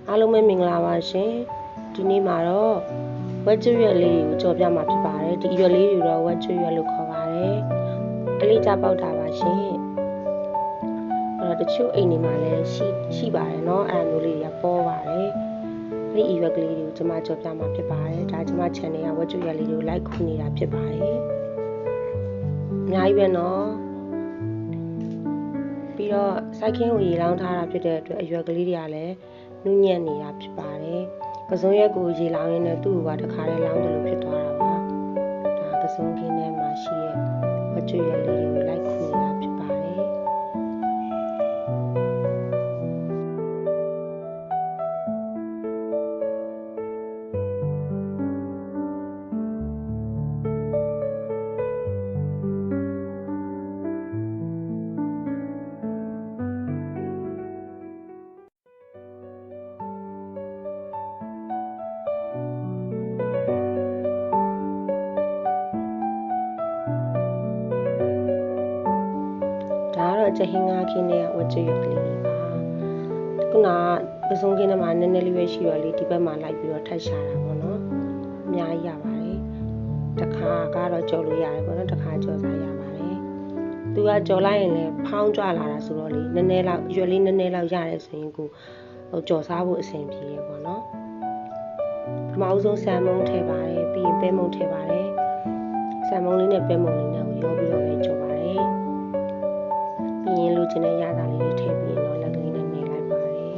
အားလုံးပဲမင်္ဂလာပါရှင်ဒီနေ့မှာတော့ဝက်ကျွတ်ရွက်လေးကိုကြော်ပြမှာဖြစ်ပါတယ်ဒီရွက်လေးတွေတော့ဝက်ကျွတ်ရွက်လို့ခေါ်ပါတယ်အလေးကြပေါက်တာပါရှင်အဲ့တော့တချို့အိမ်တွေမှာလည်းရှိပါတယ်เนาะအဲ့လိုလေးတွေကပေါ်ပါတယ်အဲ့ဒီရွက်ကလေးတွေကိုကျွန်မကြော်ပြမှာဖြစ်ပါတယ်ဒါကျွန်မ channel ကဝက်ကျွတ်ရွက်လေးတွေကို like ခုနေတာဖြစ်ပါတယ်အများကြီးပဲเนาะပြီးတော့စိုက်ခင်းကိုရေလောင်းထားတာဖြစ်တဲ့အတွက်အရွက်ကလေးတွေကလည်းနုညံ့နေတာဖြစ်ပါတယ်။ကစုံရက်ကိုရေလောင်းရင်းနဲ့သူ့ကိုတခါတည်းလောင်းတယ်လို့ဖြစ်သွားတာပါ။ဒါကစုံခင်းထဲမှာရှိတဲ့ဝက်ကျွတ်ရွက်လေးတွေကိုလိုက်ခုနေတာဖြစ်ပါတယ်။ချက်ဟင်းငါးခင်းတဲ့ဝက်ကျွတ်ရွက်ကလေးပါခုနကပစုံခင်းထဲမှာနည်းနည်းလေးပဲရှိတော့လေဒီဘက်မှာလိုက်ပြီးတော့ထပ်ရှာတာပေါ့နော်အများကြီးရပါတယ်တစ်ခါကတော့ကြော်လို့ရတယ်ပေါ့နော်တစ်ခါကြော်စားရပါတယ်သူကကြော်လိုက်ရင်လည်းဖောင်းကြလာတာဆိုတော့လေနည်းနည်းလောက်ရွက်လေးနည်းနည်းလောက်ရတယ်ဆိုရင်ကိုကြော်စားဖို့အဆင်ပြေရပေါ့နော်ပထမဆုံးဆန်မုံထည့်ပါတယ်ပြီးရင်ပဲမုံထည့်ပါတယ်ဆန်မုံလေးနဲ့ပဲမုံလေးနဲ့ကိုရောပြီးတော့ပဲကြော်ပါတယ်ပြီးရင်လူချင်းတဲ့ရတာလေးတွေထည့်ပြီးတော့လက်ကလေးနဲ့နေလိုက်ပါတယ်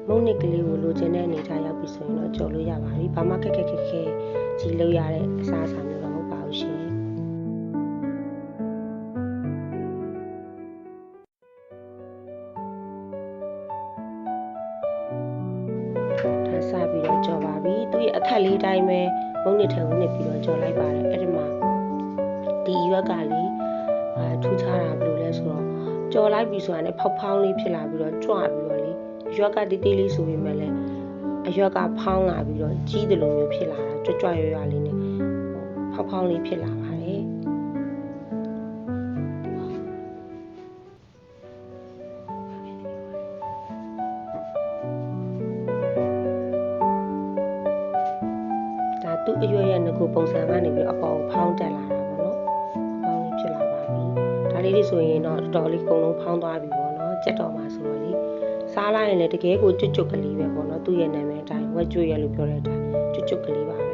မုံနစ်ကလေးကိုလူချင်းတဲ့အနေထားရောက်ပြီဆိုရင်တော့ကြော်လို့ရပါပြီဘာမှခက်ကြီးလို့ရတဲ့အစားအစာမျိုးတော့မဟုတ်ပါဘူးရှင်ဒါစပြီးတော့ကြော်ပါပြီသူ့ရဲ့အခက်လေးတိုင်းပဲမုံနစ်ထဲကိုနစ်ပြီးတော့ကြော်လိုက်ပါတယ်အဲ့ဒီမှာဒီရွက်ကလေးထူးခြားတာဘယ်လိုလဲဆိုတော့ကြော်လိုက်ပြီဆိုတာနဲ့ဖောက်ဖောင်းလေးဖြစ်လာပြီးတော့ကြွပြီးတော့လေရွက်ကတေးသေးလေးဆိုပေမဲ့လည်းအရွက်ကဖောင်းလာပြီးတော့ကြီးတယ်လို့မျိုးဖြစ်လာတာကြွရွလေးနဲ့ဖောက်ဖောင်းလေးဖြစ်လာပါတယ်ဒါသူ့အရွက်ရဲ့ငကိုပုံစံကနေပြီးတော့အပေါ်ဖောင်းတက်လာတာပေါ့နော်ဖောင်းလေးဖြစ်လာပါပြီဒါလေးတွေဆိုရင်တော့တော်တော်လေးအကုန်လုံးဖောင်းသွားပြီပေါ့နော်ကြက်တော်မှာဆိုတော့လေစားလိုက်ရင်လည်းတကယ်ကိုကျွတ်ကလေးပဲပေါ့နော်သူ့ရဲ့နာမည်အတိုင်းဝက်ကျွတ်ရွက်လို့ပြောတဲ့အတိုင်းကျွတ်ကလေးပါပဲ